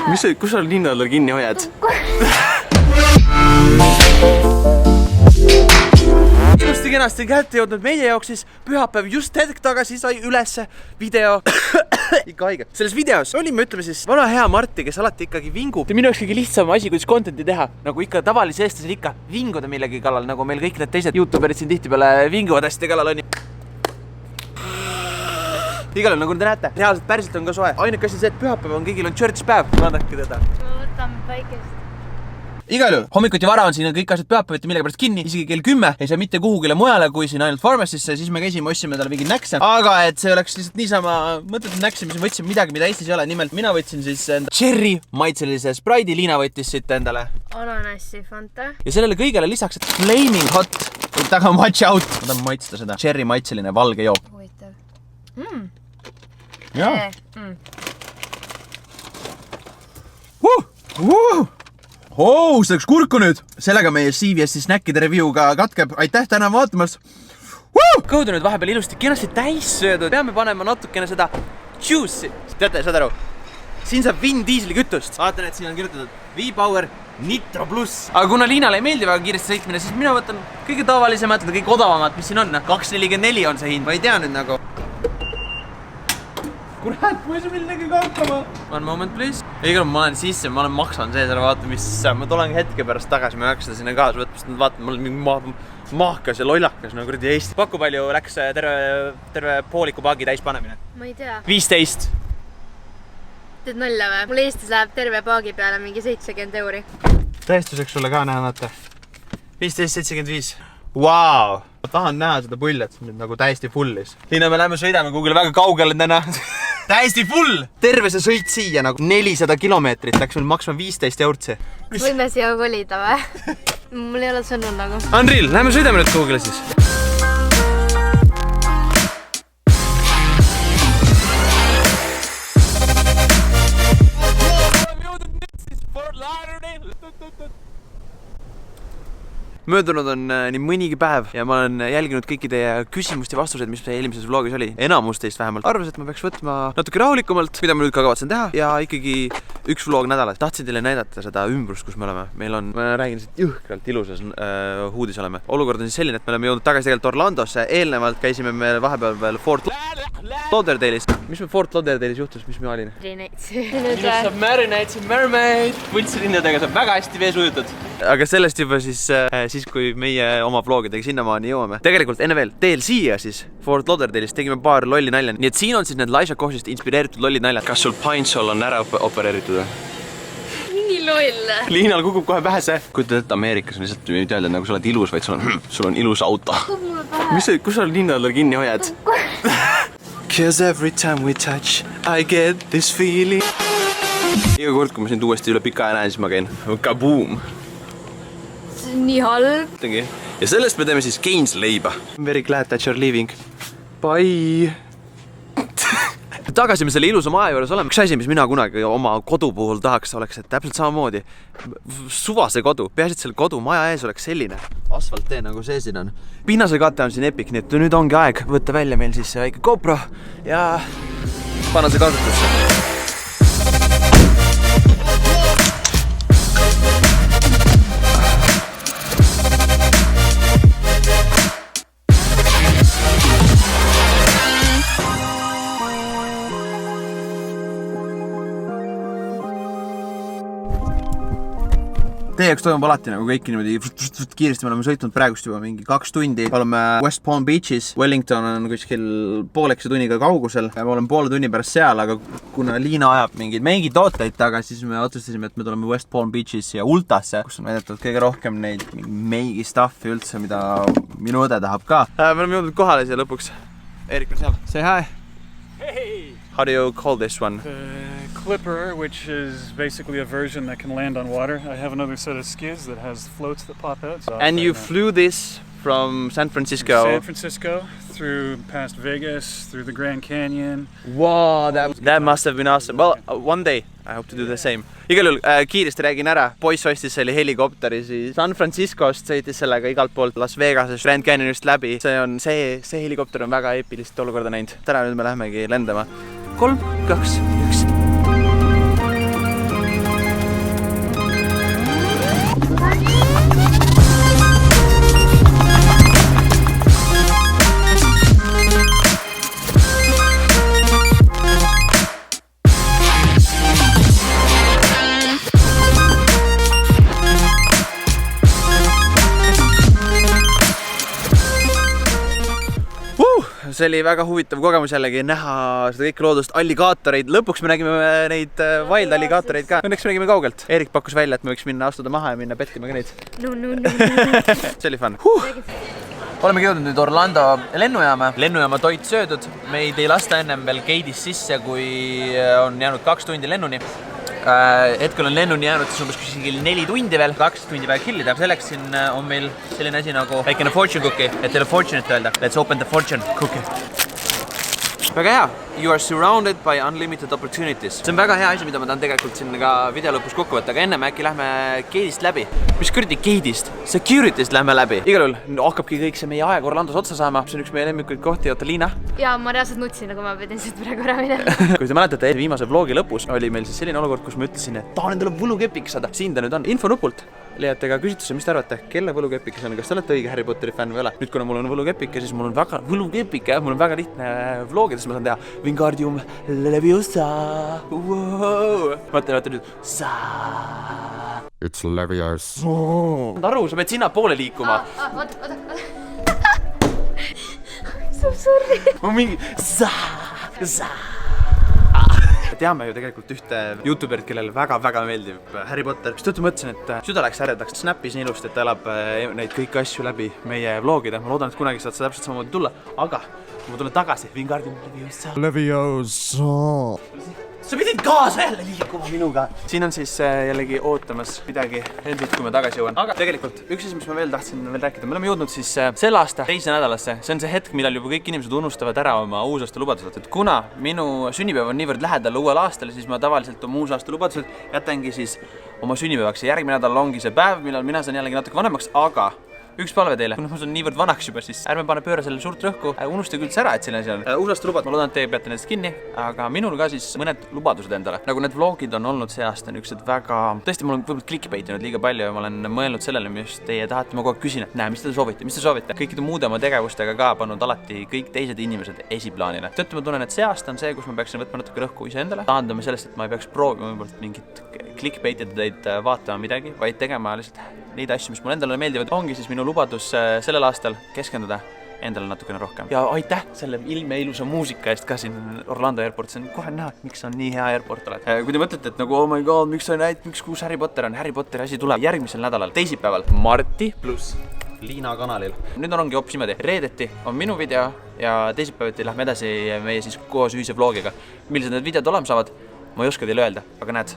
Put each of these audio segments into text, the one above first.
Mis sa, kus sa linnadel kinni hoiad? Ilusti kenasti kätte jõudnud meie jaoks siis pühapäev just hetk tagasi sai ülesse video. Ikka haige. Selles videos olime, ütleme siis, vana hea Marti, kes alati ikkagi vingub. Minu jaoks kõige lihtsam asi, kuidas contenti teha. Nagu ikka tavalise eestlasel ikka vinguda millegi kallal, nagu meil kõik need teised youtuberid siin tihtipeale vinguvad hästi kallal on. Igal nagu te näete, reaalselt päriselt on ka soe. Ainuke asi see, et pühapäev on kõigil on church päev. Vaadake teda. Ma võtan päikest. Igal juhul, hommikuti vara on siin kõik asjad pühapäevati millega pärast kinni, isegi kell 10 ei saa mitte kuhugile mujale kui siin ainult Pharmacisse, siis me käisime, ostsime talle mingi näkse. Aga et see oleks lihtsalt niisama mõttetud näkse, mis me võtsime midagi, mida Eestis ei ole. Nimelt mina võtsin siis enda cherry maitselise Sprite'i, Liina võttis siit endale Ananassi Fanta. ja sellele kõigele lisaks, et flaming hot, taga watch out. Ma tahan maitsta seda cherry maitseline valge jook. Huvitav. Jaa. See läks kurku nüüd. Sellega meie CVS snackide review ka katkeb. Aitäh täna vaatamast. Kõudu nüüd vahepeal ilusti kenasti täis söödud. Peame panema natukene seda juice'i. Teate, saad aru? Siin saab Vin Dieseli kütust. Vaatan, et siin on kirjutatud V-Power Nitro Plus. Aga kuna Liinale ei meeldi väga kiiresti sõitmine, siis mina võtan kõige tavalisemat, kõige odavamat, mis siin on. 2,44 on see hind. Ma ei tea nüüd nagu. Kurat, ma ei saa millegi hakkama. One moment, please. Igal ma olen sisse, ma olen maksan sees, ära vaata, mis ma tulen hetke pärast tagasi, ma ei hakka seda sinna kaasa võtma, sest vaatan, ma olen mingi mahkas ja lollakas, nagu kuradi Eesti. Paku palju läks terve pooliku paagi täis panemine? Ma ei tea. 15. Teed nalja või? Mul Eestis läheb terve paagi peale mingi 70 euri. Tõestuseks sulle ka näha, vaata. 15,75. Vau! Ma tahan näha seda pullet, see on nüüd nagu täiesti fullis. Liina, me läheme sõidame kuhugile väga kaugele täna. Täiesti full! Terve see sõit siia nagu 400 kilomeetrit läks meil maksma 15 eurtsi. Võime siia kolida või? Mul ei ole sõnul nagu. Andril, läheme sõidame nüüd kuhugile siis. Möödunud on nii mõnigi päev ja ma olen jälginud kõiki teie küsimuste ja vastused, mis eelmises vlogis oli. Enamus teist vähemalt arvas, et ma peaks võtma natuke rahulikumalt, mida ma nüüd ka kavatsen teha ja ikkagi üks vlog nädalas. Tahtsin teile näidata seda ümbrust, kus me oleme. Meil on, ma räägin siit jõhkralt ilusas huudis oleme. Olukord on siis selline, et me oleme jõudnud tagasi tegelikult Orlandosse. Eelnevalt käisime me vahepeal veel Fort Lauderdale'is. Mis me Fort Lauderdale'is juhtus? Mis me olin? Minust saab Marinates ja Mermaid. Võltslinnadega saab väga hästi vees ujutud. Aga sellest juba siis kui meie oma vlogidega sinnamaani jõuame. Tegelikult enne veel teel siia siis Fort Lauderdale'is tegime paar lolli nalja. Nii et siin on siis need Laisha Košist inspireeritud lolli naljad. Kas sul Pinesol on ära opereeritud või? Nii loll. Liinal kukub kohe pähe see. Kuid et Ameerikas on lihtsalt ei öelda, nagu sa oled ilus, vaid sul on ilus auto. Kus sa linnadel kinni hoiad? Cause every time we touch I get this feeling. Iga kord, kui ma sind uuesti üle pika aja näen, siis ma käin kaboom. Nii halb. Ja sellest me teeme siis Gaines leiba. I'm very glad that you're leaving. Bye! Tagasi me selle ilusa maja juures oleme. Üks asi, mis mina kunagi oma kodu puhul tahaks, oleks, et täpselt samamoodi suvase kodu. Peaasi, et selle kodu maja ees oleks selline asfalttee, nagu see siin on. Pinnase kate on siin epic, nii et nüüd ongi aeg võtta välja meil siis see väike GoPro ja panna see kasutusse. Teie jaoks toimub alati nagu kõik niimoodi kiiresti. Me oleme sõitnud praegust juba mingi 2 tundi. Me oleme West Palm Beachis. Wellington on kuskil poolekese tunniga kaugusel. Me oleme poole tunni pärast seal, aga kuna Liina ajab mingeid tooteid taga, siis me otsustasime, et me tuleme West Palm Beachis ja Ultasse, kus on väidetavalt kõige rohkem neid meigi stuffi üldse, mida minu õde tahab ka. Me oleme jõudnud kohale siia lõpuks. Erik on seal. Say hi! Hey! How do you call this one? Clipper, which is basically a version that can land on water. I have another set of skids that has floats that pop out. So and you flew this from San Francisco? San Francisco, through past Vegas, through the Grand Canyon. Wow, that must have been awesome. Well, one day I hope to do the same. Igal juhul kiiresti räägin ära. Poiss ostis selle helikopteri siis San Franciscost, sõitis sellega igalt poolt Las Vegasest Grand Canyonist läbi. See helikopter on väga eepilist olukorda näinud. Täna nüüd me lähemegi lendama. 3, 2, 1. see oli väga huvitav kogemus jällegi näha seda kõike loodust, alligaatoreid. Lõpuks me nägime neid wild alligaatoreid ka. Õnneks me nägime kaugelt. Erik pakkus välja, et me võiks minna astuda maha ja minna pettima ka neid. See oli fun. Olemegi jõudnud nüüd Orlando lennujaama. Lennujaama toit söödud. Meid ei lasta ennem veel gate'is sisse, kui on jäänud 2 tundi lennuni. Hetkel on lennuni jäänud siis umbes 4 tundi veel, 2 tundi vaja killida. Selleks siin on meil selline asi nagu väikene fortune cookie, et teile fortune'it öelda. Let's open the fortune cookie. Väga hea. You are surrounded by unlimited opportunities. See on väga hea asi, mida ma tahan tegelikult siin ka video lõpus kokku võtta, aga ennem äkki lähme gate'ist läbi. Mis kuradi gate'ist? Security'st lähme läbi. Igal juhul hakkabki kõik see meie aeg Orlandos otsa saama. See on üks meie lemmikuid kohti, oota Liina. Ja ma reaalselt nutsin, nagu ma pidin siit praegu ära minema. Kui te mäletate, viimase vlogi lõpus oli meil siis selline olukord, kus ma ütlesin, et tahan endale võlukepik saada. Siin ta nüüd on. Infonupult leiate ka küsitluse, mis te arvate, kelle võlukepik see on, kas te olete õige Harry Potteri fänn või ole? Nüüd, kuna mul on võlukepik ja siis mul on väga võlukepik, mul on väga lihtne vlogides, ma saan teha Wingardium Leviosa. Vaata nüüd. It's Leviosa. Aru, sa pead sinna poole liikuma. Oota. So sorry. Ma mingi teame ju tegelikult ühte YouTuberit, kellele väga-väga meeldib Harry Potter. Mis tõttu mõtlesin, et süda läks äredaks. Snappis nii ilusti, et ta elab neid kõiki asju läbi meie vlogide. Ma loodan, et kunagi saad sa täpselt samamoodi tulla. Aga kui ma tulen tagasi, Wingardium Leviosa. Leviosa. Sa pidid kaasa jälle liikuma minuga. Siin on siis jällegi ootamas midagi endid, kui ma tagasi jõuan. Aga tegelikult üks asi, mis ma veel tahtsin rääkida. Me oleme jõudnud siis sel aasta teise nädalasse. See on see hetk, millal juba kõik inimesed unustavad ära oma uusaasta lubadused. Et kuna minu sünnipäev on niivõrd lähedal uuel aastal, siis ma tavaliselt oma uusaasta lubadused jätangi siis oma sünnipäevaks. Ja järgmine nädal ongi see päev, millal mina saan jällegi natuke vanemaks, aga üks palve teile, kuna ma olen niivõrd vanaks juba, siis ärme pane pööra selle suurt rõhku, unustage üldse ära, et selline asi on. Uusaasta lubad, ma loodan, et teie peate nendest kinni, aga minul ka siis mõned lubadused endale. Nagu need vlogid on olnud see aasta niisugused väga... Tõesti, mul on võib-olla clickbaitinud liiga palju ja ma olen mõelnud sellele, mis teie tahate, ma kogu aeg küsin, et näe, mis te soovite. Kõikide muude oma tegevustega ka pannud alati kõik teised inimesed esiplaanile. Tõttu ma tunnen, et see aasta on see, kus ma peaksin võtma natuke rõhku iseendale. Taandame sellest, et ma ei peaks proovima mingit clickbaitida teid vaatama midagi, vaid tegema lihtsalt neid asju, mis mulle endale meeldivad. Ongi siis minu lubadus sellel aastal keskenduda endale natukene rohkem. Ja aitäh selle ilmeilusa muusika eest ka siin Orlando Airport. See on kohe näha, et miks on nii hea airport oled. Kui te mõtlete, et nagu oh my god, miks sa näed, miks kuus Harry Potter on? Harry Potteri asi tuleb järgmisel nädalal, teisipäeval Marti pluss Liina kanalil. Nüüd ongi hoopis niimoodi. Reedeti on minu video ja teisipäevati lähme edasi meie siis koos ühise vlogiga. Millised need videod olema saavad? Ma ei oska teile öelda, aga näed,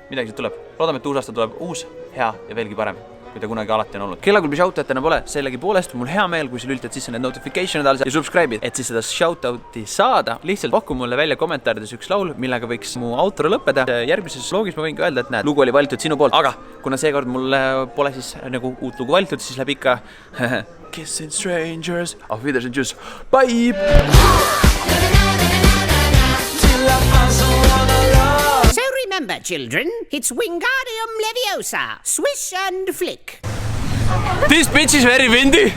midagi siit tuleb. Loodame, et uus aasta tuleb uus, hea ja veelgi parem, kui ta kunagi alati on olnud. Kellakul shoutoutina pole, sellegi poolest mul hea meel, kui sa lülitad sisse need notification'id alles ja subscribe'id, et siis seda shoutouti saada. Lihtsalt pakku mulle välja kommentaarides üks laul, millega võiks mu outro lõppeda. Järgmises vlogis ma võin ka öelda, et näed, lugu oli valitud sinu poolt, aga kuna seekord mul pole siis nagu uut lugu valitud, siis läheb ikka Kissing Strangers, Auf Wiedersehen, tschüss, bye! So remember, children, it's Wingardium Leviosa. Swish and flick. This bitch is very windy.